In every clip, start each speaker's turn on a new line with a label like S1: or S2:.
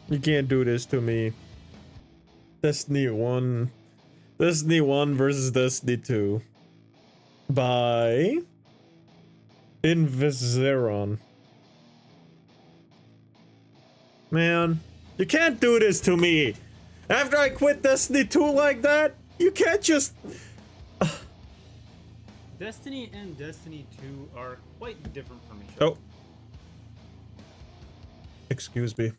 S1: You can't do this to me. Destiny 1. Destiny 1 versus Destiny 2. By Invizeron. Man, you can't do this to me. After I quit Destiny 2 like that, you can't just...
S2: Destiny and Destiny 2 are quite different from each
S1: Oh.
S2: other.
S1: Excuse me.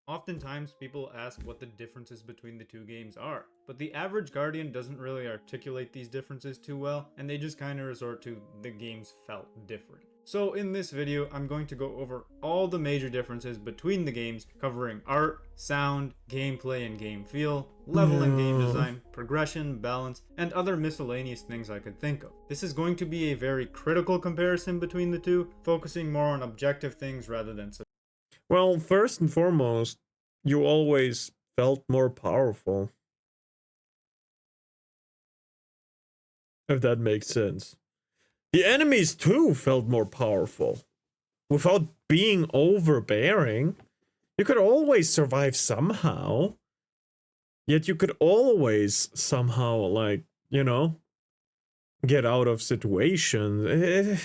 S2: Oftentimes, people ask what the differences between the two games are, but the average Guardian doesn't really articulate these differences too well, and they just kind of resort to the games felt different. So in this video, I'm going to go over all the major differences between the games, covering art, sound, gameplay and game feel, level and game design, progression, balance, and other miscellaneous things I could think of. This is going to be a very critical comparison between the two, focusing more on objective things rather than...
S1: Well, first and foremost, you always felt more powerful. If that makes sense. The enemies too felt more powerful. Without being overbearing, you could always survive somehow. Yet you could always somehow, like, you know, get out of situations.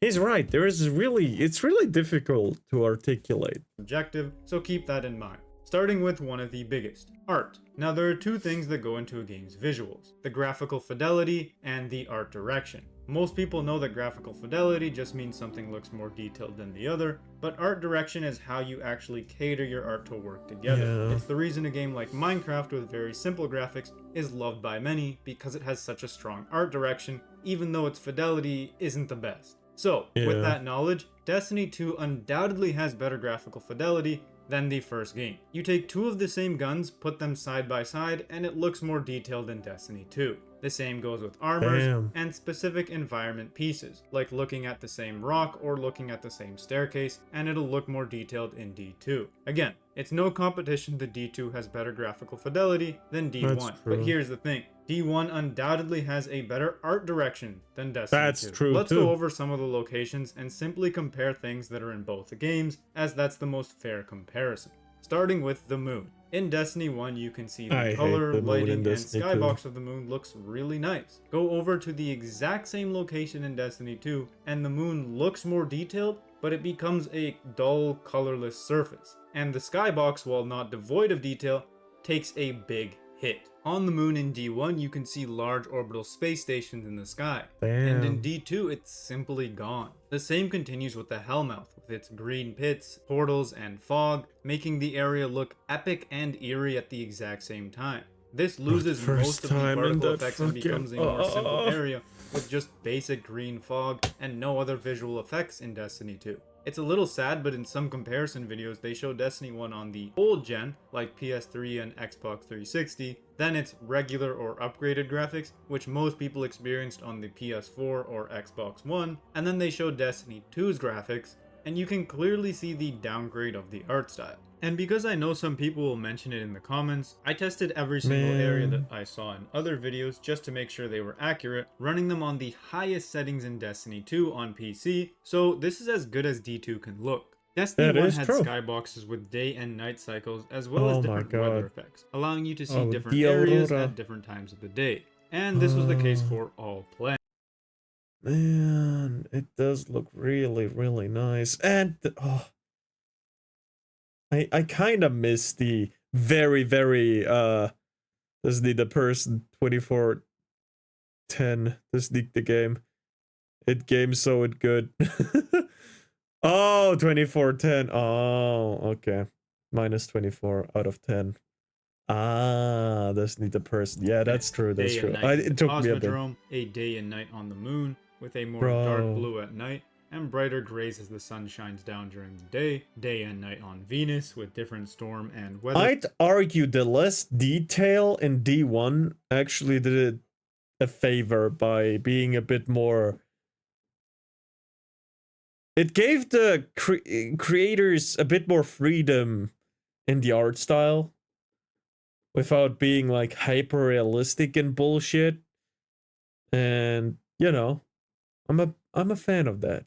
S1: He's right. It's really difficult to articulate.
S2: Objective, so keep that in mind. Starting with one of the biggest, art. Now there are two things that go into a game's visuals, the graphical fidelity and the art direction. Most people know that graphical fidelity just means something looks more detailed than the other, but art direction is how you actually cater your art to work together.
S1: Yeah.
S2: It's the reason a game like Minecraft with very simple graphics is loved by many, because it has such a strong art direction, even though its fidelity isn't the best. So, with that knowledge, Destiny 2 undoubtedly has better graphical fidelity than the first game. You take two of the same guns, put them side by side, and it looks more detailed than Destiny 2. The same goes with armors and specific environment pieces, like looking at the same rock or looking at the same staircase, and it'll look more detailed in D2. Again, it's no competition that D2 has better graphical fidelity than D1. But here's the thing, D1 undoubtedly has a better art direction than Destiny 2.
S1: That's true.
S2: Let's go over some of the locations and simply compare things that are in both the games, as that's the most fair comparison. Starting with the moon. In Destiny 1, you can see the color, lighting, and skybox of the moon looks really nice. Go over to the exact same location in Destiny 2, and the moon looks more detailed, but it becomes a dull, colorless surface. And the skybox, while not devoid of detail, takes a big hit. On the moon in D1, you can see large orbital space stations in the sky. And in D2, it's simply gone. The same continues with the Hellmouth, with its green pits, portals, and fog, making the area look epic and eerie at the exact same time. This loses most of the particle effects and becomes a more simple area with just basic green fog and no other visual effects in Destiny 2. It's a little sad, but in some comparison videos they show Destiny 1 on the old gen, like PS3 and Xbox 360, then it's regular or upgraded graphics, which most people experienced on the PS4 or Xbox One, and then they show Destiny 2's graphics, and you can clearly see the downgrade of the art style. And because I know some people will mention it in the comments, I tested every single area that I saw in other videos just to make sure they were accurate, running them on the highest settings in Destiny 2 on PC, so this is as good as D2 can look. Destiny 1 had skyboxes with day and night cycles as well as different weather effects, allowing you to see different areas at different times of the day. And this was the case for all play.
S1: Man, it does look really, really nice. And I kind of miss the very Disney the person 2410 Disney the game. It game so it good. Oh, 2410. Oh, okay. Minus 24 out of 10. Ah, Disney the person. Yeah, that's true. That's true. It took me a bit.
S2: A day and night on the moon with a more dark blue at night and brighter grays as the sun shines down during the day, day and night on Venus with different storm and weather.
S1: I'd argue the less detail in D1 actually did it a favor by being a bit more... It gave the creators a bit more freedom in the art style without being like hyper realistic and bullshit. And, you know, I'm a fan of that.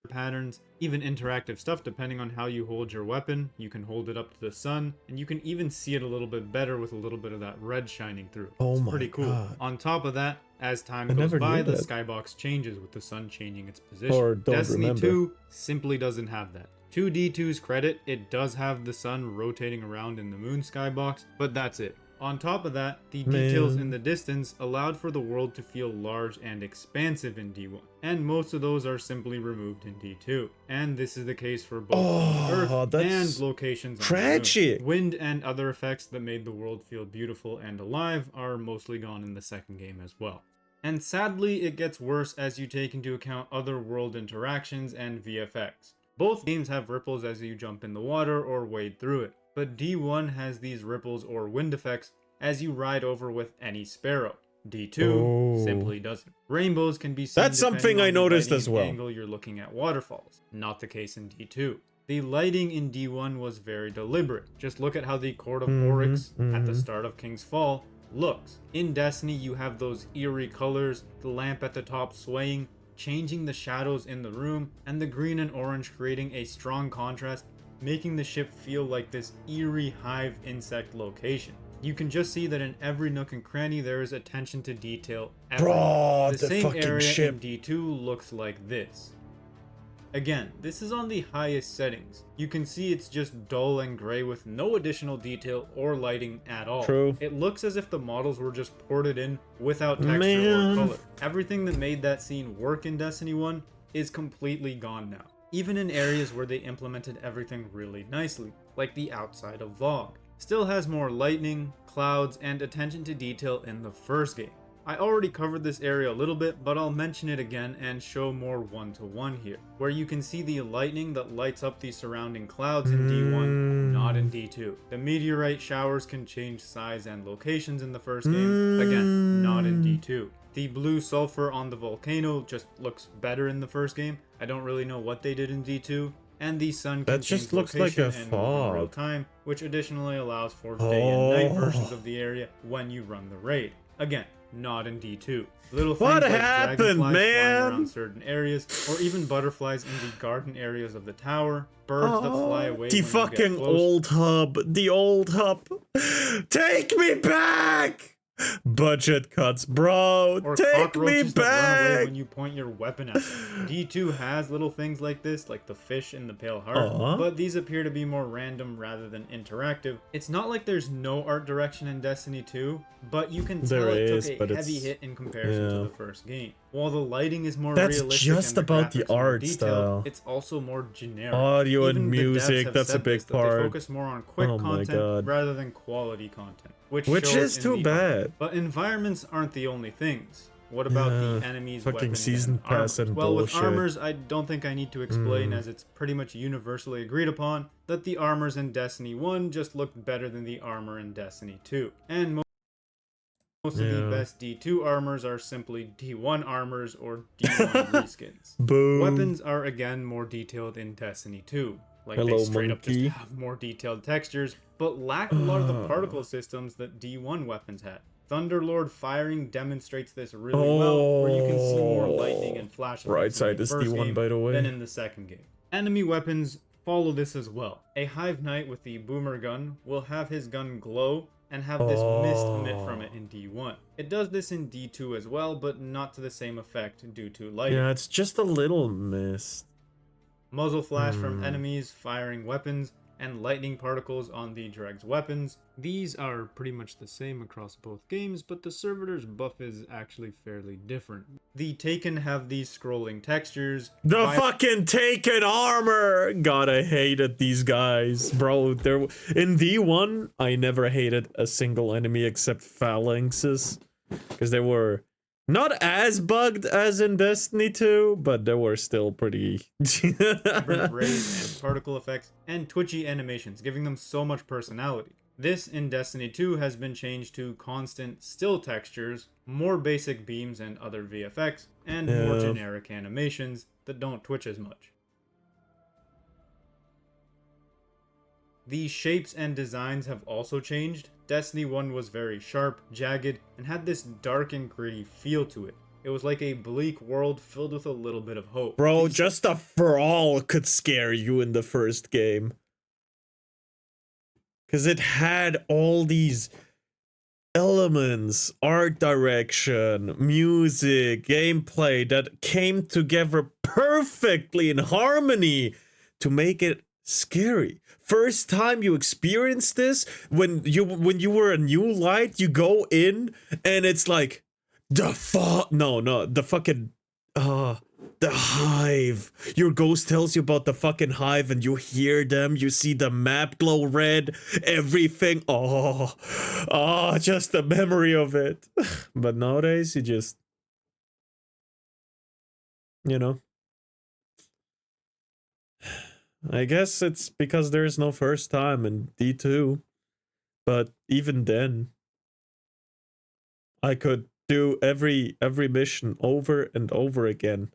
S2: patterns, even interactive stuff depending on how you hold your weapon. You can hold it up to the sun, and you can even see it a little bit better with a little bit of that red shining through.
S1: Oh
S2: It's pretty cool.
S1: God.
S2: On top of that, as time
S1: I
S2: goes
S1: never
S2: by,
S1: knew
S2: the
S1: that.
S2: skybox changes with the sun changing its position.
S1: Or don't
S2: Destiny
S1: remember.
S2: 2 simply doesn't have that. To D2's credit, it does have the sun rotating around in the moon skybox, but that's it. On top of that, the details in the distance allowed for the world to feel large and expansive in D1, and most of those are simply removed in D2. And this is the case for both on Earth and locations on the moon. Wind and other effects that made the world feel beautiful and alive are mostly gone in the second game as well. And sadly, it gets worse as you take into account other world interactions and VFX. Both games have ripples as you jump in the water or wade through it, but D1 has these ripples or wind effects as you ride over with any sparrow. D2 simply doesn't. Rainbows can be seen
S1: That's something I noticed as well.
S2: Angle you're looking at waterfalls. Not the case in D2. The lighting in D1 was very deliberate. Just look at how the Court of Oryx at the start of King's Fall looks. In Destiny, you have those eerie colors, the lamp at the top swaying, changing the shadows in the room, and the green and orange creating a strong contrast, making the ship feel like this eerie hive insect location. You can just see that in every nook and cranny there is attention to detail everywhere.
S1: Bro,
S2: the same
S1: fucking
S2: area
S1: ship.
S2: in D2 looks like this. Again, this is on the highest settings. You can see it's just dull and gray with no additional detail or lighting at all.
S1: True.
S2: It looks as if the models were just ported in without texture or color. Everything that made that scene work in Destiny 1 is completely gone now. Even in areas where they implemented everything really nicely, like the outside of Vogue. Still has more lightning, clouds, and attention to detail in the first game. I already covered this area a little bit, but I'll mention it again and show more one-to-one here, where you can see the lightning that lights up the surrounding clouds in D1, not in D2. The meteorite showers can change size and locations in the first game, again, not in D2. The blue sulfur on the volcano just looks better in the first game. I don't really know what they did in D2. And the sun can change location and move in real time, which additionally allows for day and night versions of the area when you run the raid. Again, not in D2. Little things like dragonflies flying around certain areas, or even butterflies in the garden areas of the tower, birds that fly away
S1: the
S2: when
S1: fucking
S2: you get close.
S1: old hub. The old hub. Take me back! Budget cuts, bro.
S2: Or
S1: Take me
S2: cockroaches that run away
S1: back!
S2: when you point your weapon at them. D2 has little things like this, like the fish in the pale heart, but these appear to be more random rather than interactive. It's not like there's no art direction in Destiny 2, but you can tell it took a heavy hit in comparison to the first game. While the lighting is more realistic
S1: just
S2: and the
S1: about the
S2: graphics more
S1: art
S2: detailed,
S1: style.
S2: it's also more generic.
S1: Audio
S2: Even
S1: and
S2: the devs
S1: music,
S2: have
S1: that's a
S2: said
S1: big
S2: this, that
S1: part.
S2: They focus more on quick content rather than quality content, which
S1: is too bad.
S2: But environments aren't the only things. What about the enemies,
S1: fucking
S2: weapons,
S1: season
S2: and
S1: pass
S2: armors?
S1: and
S2: Well,
S1: bullshit.
S2: with armors, I don't think I need to explain, as it's pretty much universally agreed upon that the armors in Destiny 1 just looked better than the armor in Destiny 2. And most of the best D2 armors are simply D1 armors or D1 reskins.
S1: Boom.
S2: Weapons are again more detailed in Destiny 2. Like they straight up just have more detailed textures, but lack a lot of the particle systems that D1 weapons had. Thunderlord firing demonstrates this really well, where you can see more lightning and flash effects in the first game
S1: by the way.
S2: than in the second game. Enemy weapons follow this as well. A Hive Knight with the boomer gun will have his gun glow and have this mist emit from it in D1. It does this in D2 as well, but not to the same effect due to lighting.
S1: Yeah, it's just a little mist.
S2: Muzzle flash from enemies firing weapons, and lightning particles on the Dreg's weapons. These are pretty much the same across both games, but the servitor's buff is actually fairly different. The Taken have these scrolling textures.
S1: The fucking Taken armor! God, I hated these guys. Bro, in D1, I never hated a single enemy except phalanxes. Because they were not as bugged as in Destiny 2, but they were still pretty...
S2: different rays and particle effects, and twitchy animations, giving them so much personality. This, in Destiny 2, has been changed to constant still textures, more basic beams and other VFX, and more generic animations that don't twitch as much. The shapes and designs have also changed. Destiny 1 was very sharp, jagged, and had this dark and gritty feel to it. It was like a bleak world filled with a little bit of hope.
S1: Bro, just a brawl could scare you in the first game. Because it had all these elements, art direction, music, gameplay that came together perfectly in harmony to make it scary. First time you experience this, when you were a new light, you go in and it's like the fucking the hive. Your ghost tells you about the fucking hive and you hear them, you see the map glow red, everything. Just the memory of it. But nowadays you just, you know, I guess it's because there is no first time in D2. But even then, I could do every mission over and over again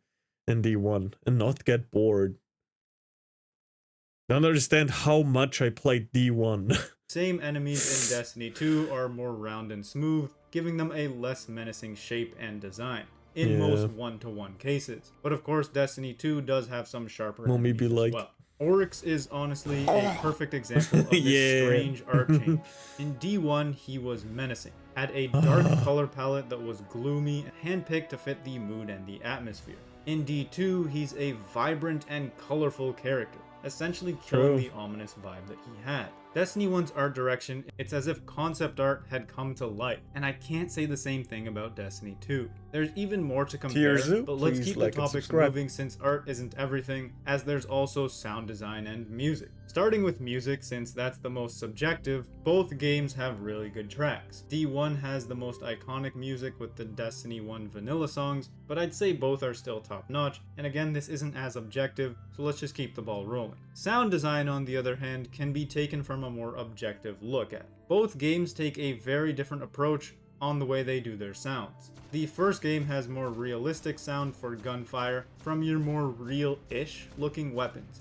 S1: in D1 and not get bored. Don't understand how much I played D1.
S2: Same enemies in Destiny 2 are more round and smooth, giving them a less menacing shape and design in most one-to-one cases. But of course, Destiny 2 does have some sharper enemies as well. Oryx is honestly a perfect example of this strange art change. In D1, he was menacing, had a dark color palette that was gloomy and handpicked to fit the mood and the atmosphere. In D2, he's a vibrant and colorful character, essentially killing the ominous vibe that he had. Destiny 1's art direction, it's as if concept art had come to life, and I can't say the same thing about Destiny 2. There's even more to compare, but let's keep the topics moving since art isn't everything, as there's also sound design and music. Starting with music, since that's the most subjective, both games have really good tracks. D1 has the most iconic music with the Destiny 1 vanilla songs, but I'd say both are still top notch, and again this isn't as objective, so let's just keep the ball rolling. Sound design, on the other hand, can be taken from a more objective look at. Both games take a very different approach on the way they do their sounds. The first game has more realistic sound for gunfire from your more real-ish looking weapons.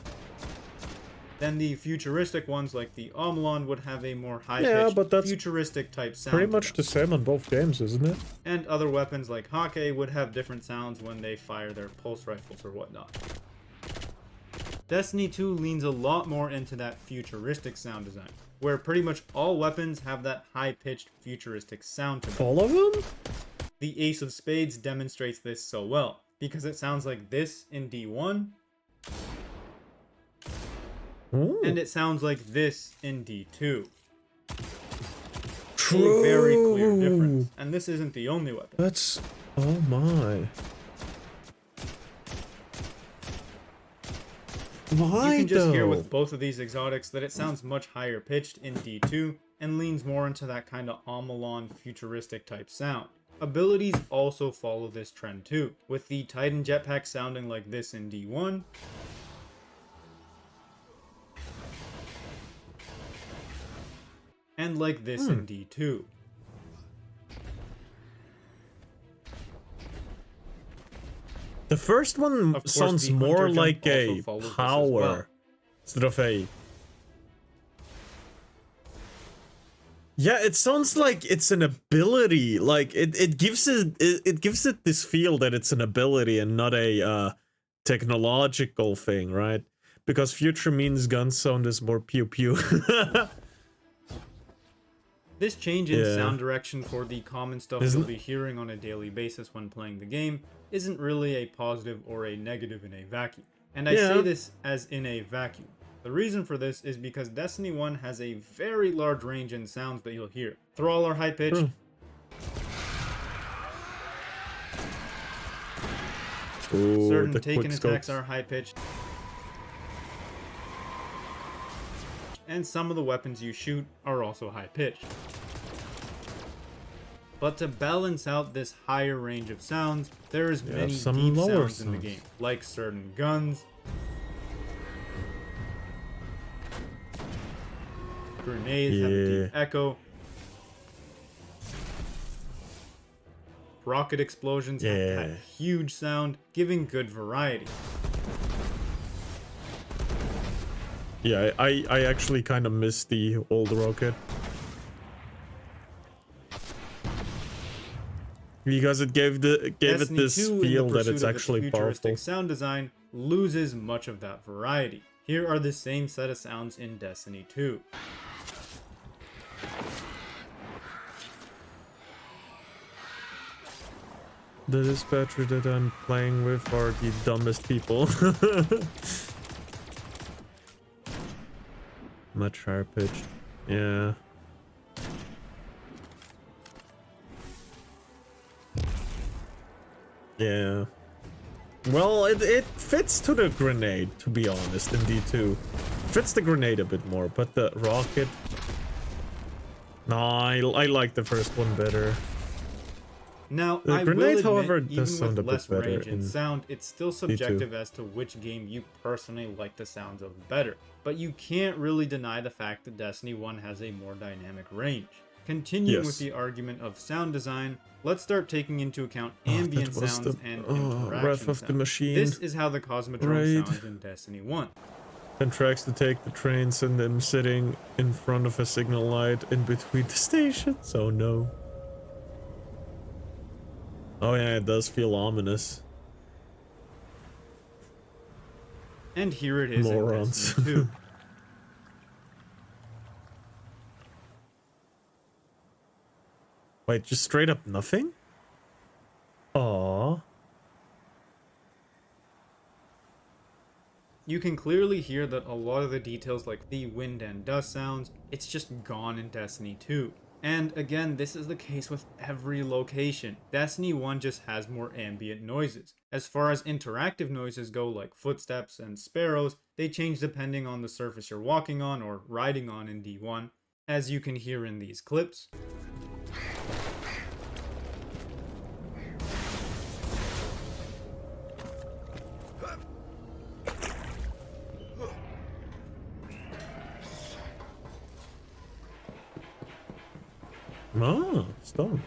S2: Then the futuristic ones like the Omlon would have a more high-pitched, futuristic type sound.
S1: Pretty much the same on both games, isn't it?
S2: And other weapons like Hake would have different sounds when they fire their pulse rifles or whatnot. Destiny 2 leans a lot more into that futuristic sound design, where pretty much all weapons have that high-pitched futuristic sound to them.
S1: All of them?
S2: The Ace of Spades demonstrates this so well, because it sounds like this in D1, and it sounds like this in D2.
S1: True.
S2: A very clear difference, and this isn't the only weapon.
S1: That's... oh my. Why,
S2: you can just hear with both of these exotics that it sounds much higher pitched in D2 and leans more into that kind of Omlon futuristic type sound. Abilities also follow this trend too, with the Titan jetpack sounding like this in D1, and like this in D2.
S1: The first one sounds more like a power instead of a... yeah, it sounds like it's an ability. Like it gives it this feel that it's an ability and not a technological thing, right? Because future means gun sound is more pew pew.
S2: This change in sound direction for the common stuff you'll be hearing on a daily basis when playing the game isn't really a positive or a negative in a vacuum. And I say this as in a vacuum. The reason for this is because Destiny 1 has a very large range in sounds that you'll hear. Thrall are high-pitched. Certain taken attacks are high-pitched. And some of the weapons you shoot are also high-pitched. But to balance out this higher range of sounds, there is many deep sounds in the game, like certain guns, grenades have a deep echo, rocket explosions have that huge sound, giving good variety.
S1: Yeah, I actually kind of miss the old rocket. Because it gave it this
S2: 2,
S1: feel
S2: in the
S1: that it's
S2: pursuit of
S1: actually
S2: futuristic
S1: powerful.
S2: sound design, loses much of that variety. Here are the same set of sounds in Destiny 2.
S1: The dispatcher that I'm playing with are the dumbest people. Much higher pitched. Yeah. Yeah. Well, it fits to the grenade, to be honest, in D2. Fits the grenade a bit more, but the rocket... Nah, I like the first one better.
S2: Now,
S1: The
S2: I
S1: grenade,
S2: will admit,
S1: however,
S2: even
S1: does sound a
S2: with
S1: bit
S2: less
S1: better
S2: range and
S1: in
S2: sound, it's still subjective as to which game you personally like the sounds of better. But you can't really deny the fact that Destiny 1 has a more dynamic range. Continuing with the argument of sound design, let's start taking into account ambient sounds and interaction
S1: Wrath of
S2: sounds.
S1: the Machine.
S2: This is how the Cosmodrome sounds in Destiny 1.
S1: And tracks to take the trains and them sitting in front of a signal light in between the stations. Oh no. Oh yeah, it does feel ominous.
S2: And here it is
S1: Morons.
S2: in Destiny 2.
S1: Wait, just straight up nothing? Aww.
S2: You can clearly hear that a lot of the details like the wind and dust sounds, it's just gone in Destiny 2. And again, this is the case with every location. Destiny 1 just has more ambient noises. As far as interactive noises go, like footsteps and sparrows, they change depending on the surface you're walking on or riding on in D1, as you can hear in these clips.
S1: Ah, stone.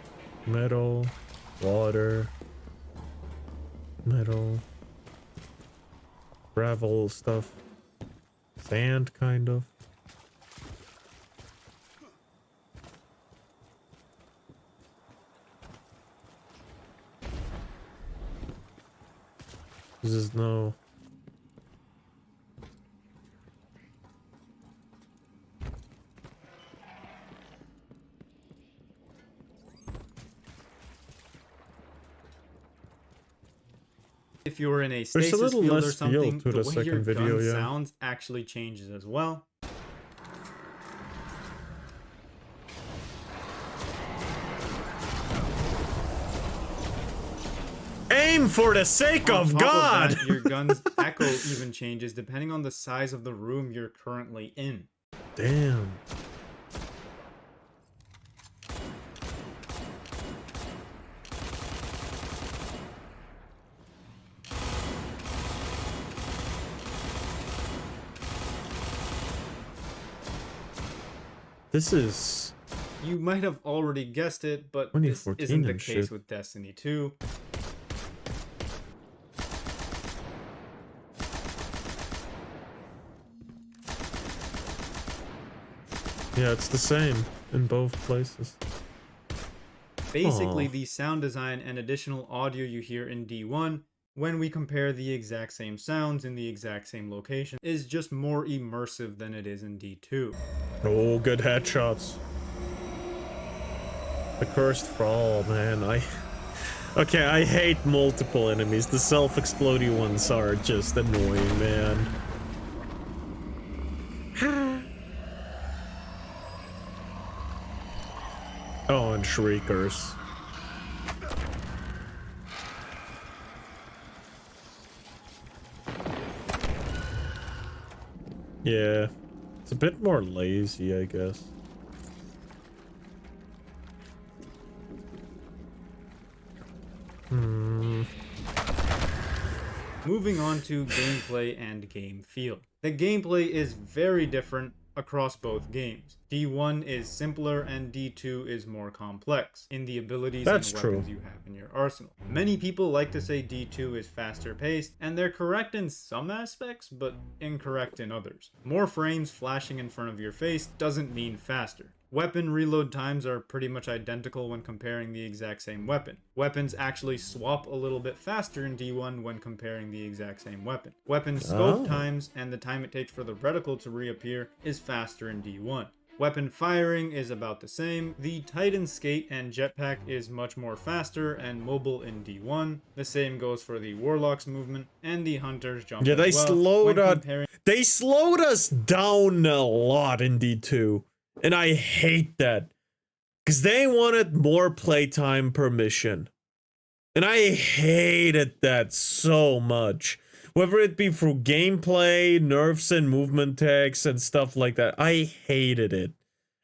S1: Metal, water, metal, gravel stuff, sand kind of. This is no...
S2: If you're in a
S1: There's
S2: stasis
S1: a little
S2: field
S1: less
S2: or something,
S1: feel to
S2: the
S1: the
S2: way your
S1: second video,
S2: gun
S1: yeah.
S2: sounds actually changes as well.
S1: Aim for the sake
S2: On
S1: of
S2: top
S1: God!
S2: of that, your gun's echo even changes depending on the size of the room you're currently in.
S1: Damn. This is...
S2: You might have already guessed it, but this isn't the case
S1: shit.
S2: with Destiny 2.
S1: Yeah, it's the same in both places.
S2: Basically,
S1: Aw.
S2: the sound design and additional audio you hear in D1, when we compare the exact same sounds in the exact same location, is just more immersive than it is in D2.
S1: Oh, good headshots. The cursed thrall, man. Okay, I hate multiple enemies. The self-exploding ones are just annoying, man. Oh, and shriekers. Yeah, it's a bit more lazy, I guess.
S2: Moving on to gameplay and game feel. The gameplay is very different across both games. D1 is simpler and D2 is more complex in the abilities and weapons you have in your arsenal. Many people like to say D2 is faster paced, and they're correct in some aspects, but incorrect in others. More frames flashing in front of your face doesn't mean faster. Weapon reload times are pretty much identical when comparing the exact same weapon. Weapons actually swap a little bit faster in D1 when comparing the exact same weapon. Weapon scope times and the time it takes for the reticle to reappear is faster in D1. Weapon firing is about the same. The Titan skate and jetpack is much more faster and mobile in D1. The same goes for the Warlock's movement and the Hunter's jump.
S1: Yeah, they
S2: as well,
S1: slowed us down a lot in D2. And I hate that. Because they wanted more playtime per mission. And I hated that so much. Whether it be through gameplay, nerfs and movement text and stuff like that. I hated it.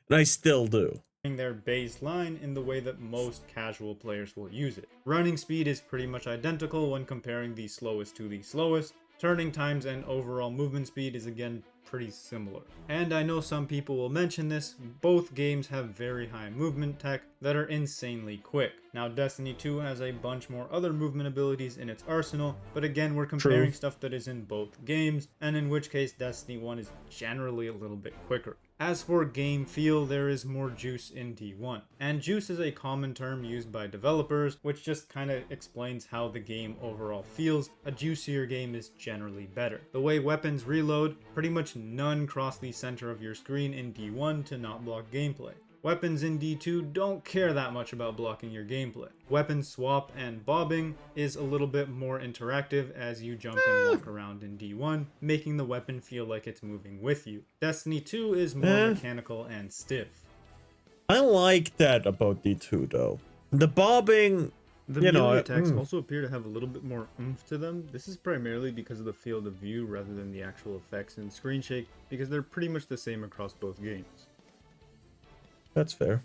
S1: And I still do.
S2: Their baseline in the way that most casual players will use it. Running speed is pretty much identical when comparing the slowest to the slowest. Turning times and overall movement speed is again pretty similar. And I know some people will mention this, both games have very high movement tech that are insanely quick. Now Destiny 2 has a bunch more other movement abilities in its arsenal, but again we're comparing stuff that is in both games, and in which case Destiny 1 is generally a little bit quicker. As for game feel, there is more juice in D1. And juice is a common term used by developers, which just kind of explains how the game overall feels. A juicier game is generally better. The way weapons reload, pretty much none cross the center of your screen in D1 to not block gameplay. Weapons in D2 don't care that much about blocking your gameplay. Weapon swap and bobbing is a little bit more interactive as you jump and walk around in D1, making the weapon feel like it's moving with you. Destiny 2 is more mechanical and stiff.
S1: I like that about D2 though. The bobbing,
S2: the melee attacks also appear to have a little bit more oomph to them. This is primarily because of the field of view rather than the actual effects and screen shake, because they're pretty much the same across both games.
S1: That's fair.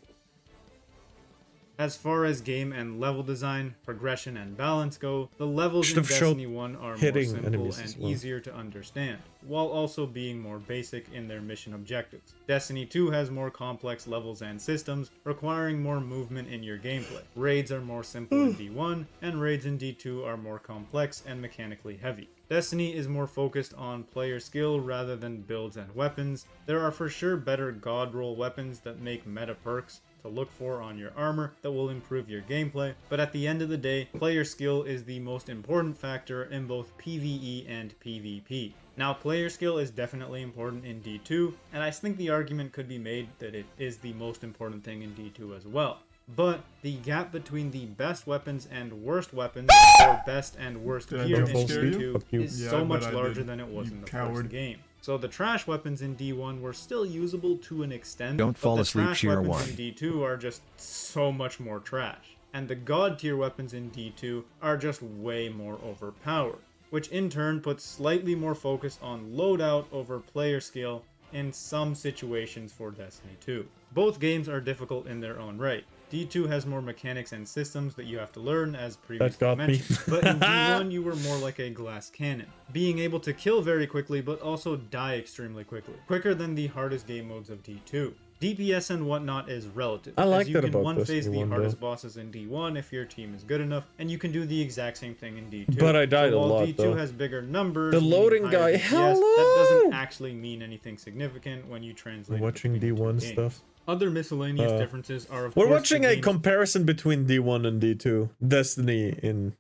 S2: As far as game and level design, progression, and balance go, the levels in Destiny 1 are more simple and easier to understand, while also being more basic in their mission objectives. Destiny 2 has more complex levels and systems, requiring more movement in your gameplay. Raids are more simple in D1, and raids in D2 are more complex and mechanically heavy. Destiny is more focused on player skill rather than builds and weapons. There are for sure better god roll weapons that make meta perks to look for on your armor that will improve your gameplay, but at the end of the day, player skill is the most important factor in both PvE and PvP. Now, player skill is definitely important in D2, and I think the argument could be made that it is the most important thing in D2 as well. But the gap between the best weapons and worst weapons, or best and worst gear in D2, is so much larger than it was in the first game. So the trash weapons in D1 were still usable to an extent,
S3: Don't fall asleep,
S2: Tier 1. In D2 are just so much more trash. And the god tier weapons in D2 are just way more overpowered, which in turn puts slightly more focus on loadout over player skill in some situations for Destiny 2. Both games are difficult in their own right. D2 has more mechanics and systems that you have to learn, as previously mentioned, but in D1 you were more like a glass cannon, being able to kill very quickly but also die extremely quickly, quicker than the hardest game modes of D2. DPS and whatnot is relative, as you can one-phase the hardest bosses in D1 if your team is good enough, and you can do the exact same thing in D2.
S1: But I died a lot,
S2: D2
S1: though.
S2: has bigger numbers,
S1: the loading guy,
S2: DPS, that doesn't actually mean anything significant when you translate.
S1: We're watching D1 stuff.
S2: Other miscellaneous differences are, of
S1: We're
S2: course,
S1: watching a comparison between D1 and D2. Destiny in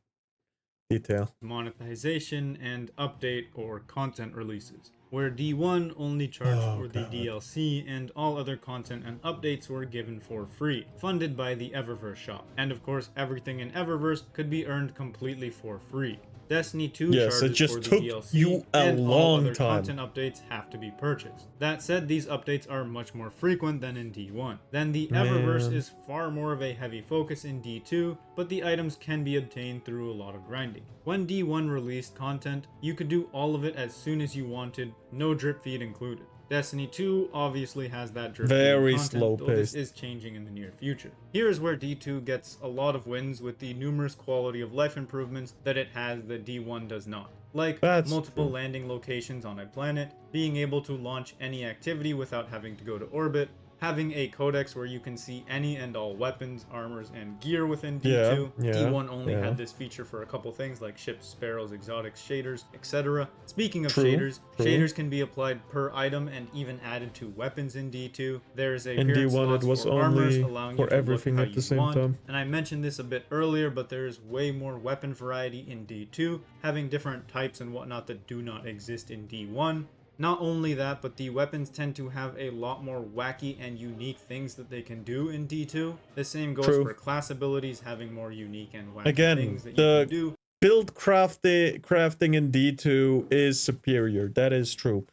S1: detail.
S2: Monetization and update or content releases, where D1 only charged for the DLC and all other content and updates were given for free, funded by the Eververse shop. And of course, everything in Eververse could be earned completely for free. Destiny 2 charges
S1: it just
S2: for the
S1: took
S2: DLC,
S1: you a
S2: and all
S1: long
S2: other
S1: time.
S2: content updates have to be purchased. That said, these updates are much more frequent than in D1. Then the Eververse is far more of a heavy focus in D2, but the items can be obtained through a lot of grinding. When D1 released content, you could do all of it as soon as you wanted, no drip feed included. Destiny 2 obviously has that drip feed content, though this is changing in the near future. Here is where D2 gets a lot of wins with the numerous quality of life improvements that it has that D1 does not. Like multiple landing locations on a planet, being able to launch any activity without having to go to orbit, having a codex where you can see any and all weapons, armors, and gear within D2. D1 only had this feature for a couple things like ships, sparrows, exotics, shaders, etc. Speaking of shaders can be applied per item and even added to weapons in D2. There's a
S1: in D1 it was
S2: for
S1: only
S2: armors, allowing
S1: for
S2: you to
S1: everything
S2: look
S1: at the same time.
S2: And I mentioned this a bit earlier, but there's way more weapon variety in D2, having different types and whatnot that do not exist in D1. Not only that, but the weapons tend to have a lot more wacky and unique things that they can do in D2. The same goes for class abilities, having more unique and wacky things that you can do.
S1: Build crafting in D2 is superior, that is true.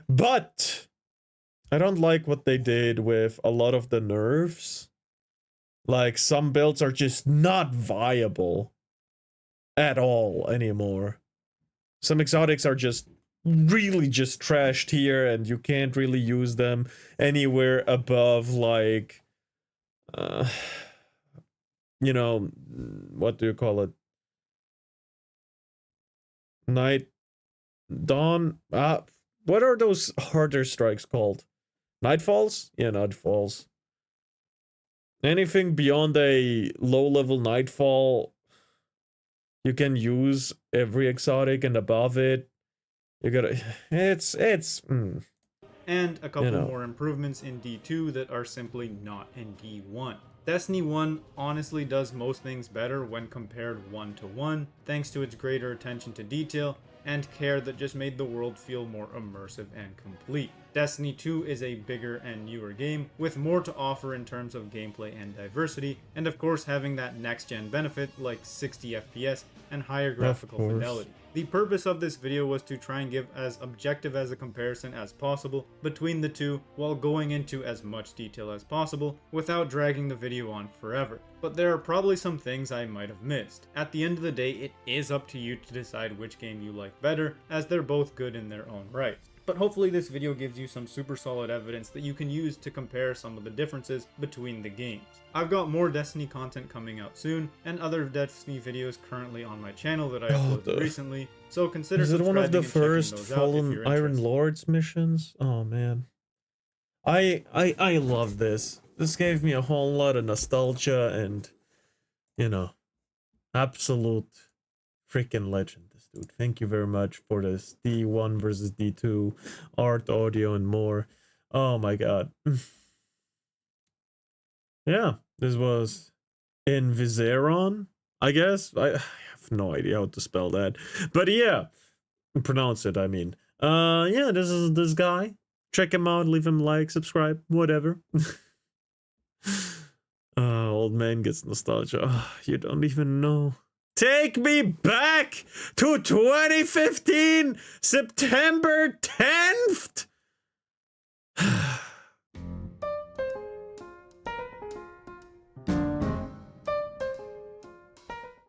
S1: But I don't like what they did with a lot of the nerfs. Like, some builds are just not viable at all anymore. Some exotics are just really just trashed here, and you can't really use them anywhere above, like, you know, what do you call it? Night, dawn, what are those harder strikes called? Nightfalls? Yeah, nightfalls. Anything beyond a low-level nightfall, you can use every exotic, and above it, you gotta,
S2: and a couple more improvements in D2 that are simply not in D1. Destiny 1 honestly does most things better when compared 1-to-1, thanks to its greater attention to detail and care that just made the world feel more immersive and complete. Destiny 2 is a bigger and newer game with more to offer in terms of gameplay and diversity, and of course having that next-gen benefit like 60 FPS and higher graphical fidelity. The purpose of this video was to try and give as objective as a comparison as possible between the two while going into as much detail as possible without dragging the video on forever. But there are probably some things I might have missed. At the end of the day, it is up to you to decide which game you like better, as they're both good in their own right. But hopefully this video gives you some super solid evidence that you can use to compare some of the differences between the games. I've got more Destiny content coming out soon, and other Destiny videos currently on my channel that I uploaded recently, so consider subscribing.
S1: Is it one of the first Fallen Iron Lords missions? Oh man. I love this. This gave me a whole lot of nostalgia and, you know, absolute freaking legend. Dude, thank you very much for this D1 versus D2 art, audio, and more. Oh my god. Yeah, this was Invizeron, I guess. I have no idea how to spell that. But yeah, pronounce it, I mean. Yeah, this is this guy. Check him out, leave him a like, subscribe, whatever. Old man gets nostalgia. Oh, you don't even know. Take me back to 2015, September 10th.